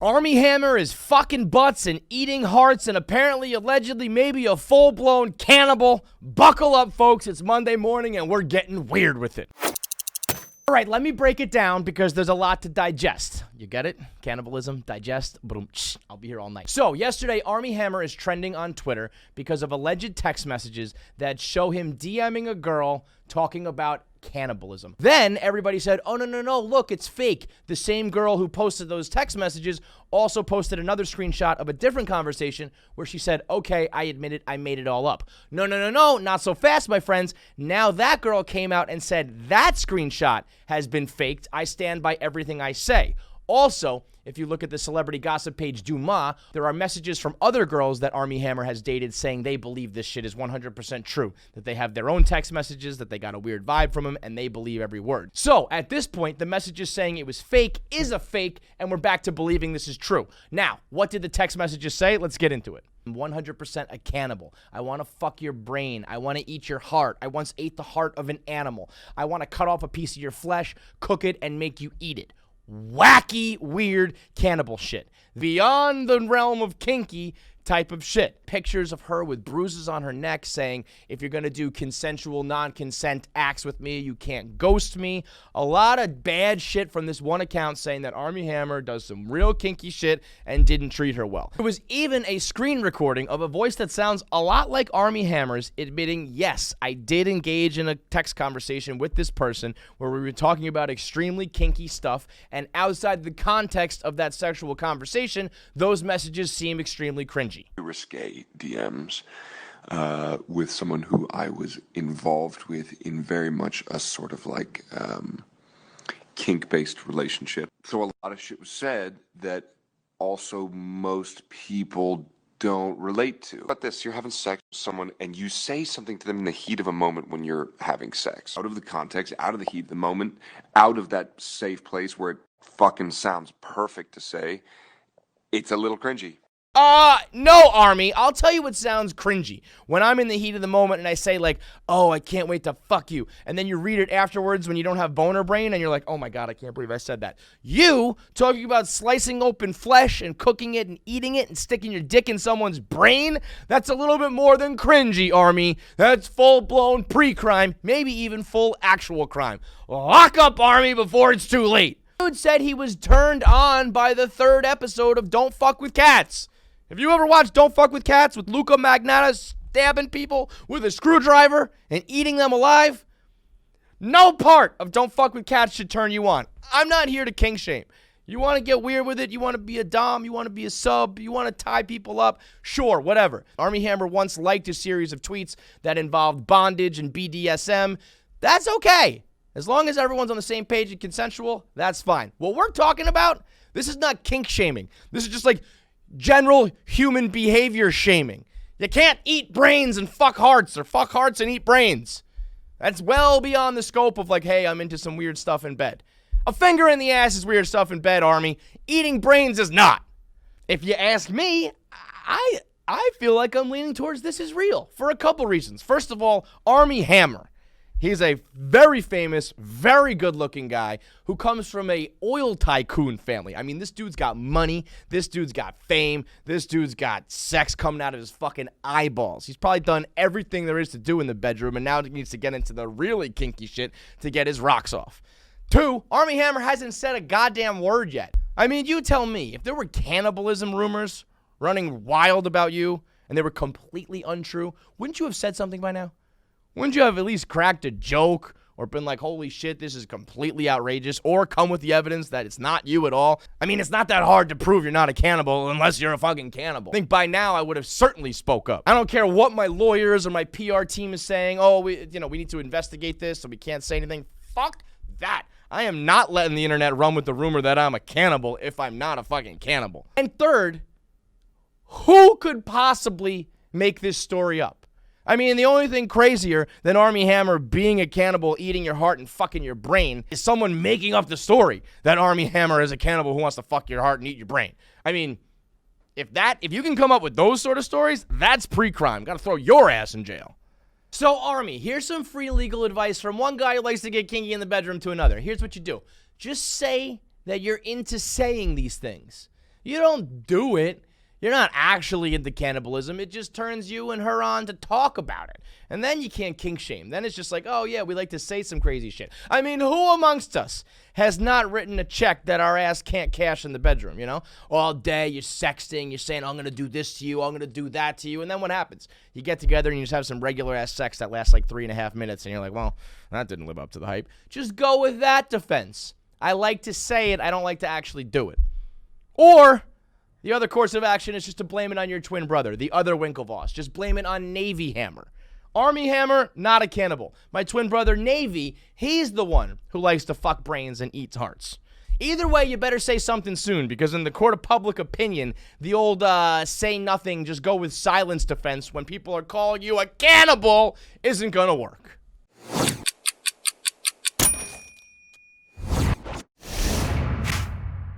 Armie Hammer is fucking butts and eating hearts and apparently, allegedly, maybe a full-blown cannibal. Buckle up, folks. It's Monday morning and we're getting weird with it. All right, let me break it down because there's a lot to digest. You get it? Cannibalism, digest, boom. I'll be here all night. So, yesterday, Armie Hammer is trending on Twitter because of alleged text messages that show him DMing a girl talking about cannibalism. Then everybody said, oh, no, look, it's fake. The same girl who posted those text messages also posted another screenshot of a different conversation where she said, okay, I admit it, I made it all up. No, not so fast, my friends. Now that girl came out and said that screenshot has been faked. I stand by everything I say. Also, if you look at the celebrity gossip page Dumas, there are messages from other girls that Armie Hammer has dated saying they believe this shit is 100% true, that they have their own text messages, that they got a weird vibe from him, and they believe every word. So, at this point, the messages saying it was fake is a fake, and we're back to believing this is true. Now, what did the text messages say? Let's get into it. I'm 100% a cannibal. I want to fuck your brain. I want to eat your heart. I once ate the heart of an animal. I want to cut off a piece of your flesh, cook it, and make you eat it. Wacky, weird cannibal shit. Beyond the realm of kinky type of shit. Pictures of her with bruises on her neck saying, if you're going to do consensual, non-consent acts with me, you can't ghost me. A lot of bad shit from this one account saying that Armie Hammer does some real kinky shit and didn't treat her well. There was even a screen recording of a voice that sounds a lot like Armie Hammer's admitting, yes, I did engage in a text conversation with this person where we were talking about extremely kinky stuff, and outside the context of that sexual conversation, those messages seem extremely cringy. Risque DMs with someone who I was involved with in very much a sort of like kink-based relationship. So a lot of shit was said that also most people don't relate to. But this, you're having sex with someone and you say something to them in the heat of a moment when you're having sex. Out of the context, out of the heat of the moment, out of that safe place where it fucking sounds perfect to say, it's a little cringy. No, Armie. I'll tell you what sounds cringy. When I'm in the heat of the moment and I say like, oh, I can't wait to fuck you. And then you read it afterwards when you don't have boner brain and you're like, oh my God, I can't believe I said that. You talking about slicing open flesh and cooking it and eating it and sticking your dick in someone's brain? That's a little bit more than cringy, Armie. That's full-blown pre-crime, maybe even full actual crime. Lock up, Armie, before it's too late. Dude said he was turned on by the third episode of Don't Fuck with Cats. Have you ever watched Don't Fuck with Cats with Luca Magnotta stabbing people with a screwdriver and eating them alive? No part of Don't Fuck with Cats should turn you on. I'm not here to kink shame. You want to get weird with it? You want to be a dom? You want to be a sub? You want to tie people up? Sure, whatever. Armie Hammer once liked a series of tweets that involved bondage and BDSM. That's okay. As long as everyone's on the same page and consensual, that's fine. What we're talking about, this is not kink shaming. This is just like general human behavior shaming. You can't eat brains and fuck hearts, or fuck hearts and eat brains. That's well beyond the scope of like, hey, I'm into some weird stuff in bed. A finger in the ass is weird stuff in bed, Armie. Eating brains is not. If you ask me, I feel like I'm leaning towards this is real for a couple reasons. First of all, Armie Hammer. He's a very famous, very good-looking guy who comes from a oil tycoon family. I mean, this dude's got money. This dude's got fame. This dude's got sex coming out of his fucking eyeballs. He's probably done everything there is to do in the bedroom, and now he needs to get into the really kinky shit to get his rocks off. 2, Armie Hammer hasn't said a goddamn word yet. I mean, you tell me, if there were cannibalism rumors running wild about you and they were completely untrue, wouldn't you have said something by now? Wouldn't you have at least cracked a joke or been like, holy shit, this is completely outrageous, or come with the evidence that it's not you at all? I mean, it's not that hard to prove you're not a cannibal unless you're a fucking cannibal. I think by now I would have certainly spoke up. I don't care what my lawyers or my PR team is saying. Oh, we need to investigate this so we can't say anything. Fuck that. I am not letting the internet run with the rumor that I'm a cannibal if I'm not a fucking cannibal. And third, who could possibly make this story up? I mean, the only thing crazier than Armie Hammer being a cannibal, eating your heart, and fucking your brain is someone making up the story that Armie Hammer is a cannibal who wants to fuck your heart and eat your brain. I mean, if you can come up with those sort of stories, that's pre-crime. Gotta throw your ass in jail. So, Armie, here's some free legal advice from one guy who likes to get kinky in the bedroom to another. Here's what you do. Just say that you're into saying these things. You don't do it. You're not actually into cannibalism. It just turns you and her on to talk about it. And then you can't kink shame. Then it's just like, oh, yeah, we like to say some crazy shit. I mean, who amongst us has not written a check that our ass can't cash in the bedroom, you know? All day you're sexting, you're saying, I'm going to do this to you, I'm going to do that to you. And then what happens? You get together and you just have some regular ass sex that lasts like 3.5 minutes. And you're like, well, that didn't live up to the hype. Just go with that defense. I like to say it. I don't like to actually do it. Or the other course of action is just to blame it on your twin brother, the other Winklevoss. Just blame it on Navy Hammer. Armie Hammer, not a cannibal. My twin brother, Navy, he's the one who likes to fuck brains and eats hearts. Either way, you better say something soon, because in the court of public opinion, the old say nothing, just go with silence defense when people are calling you a cannibal isn't gonna work.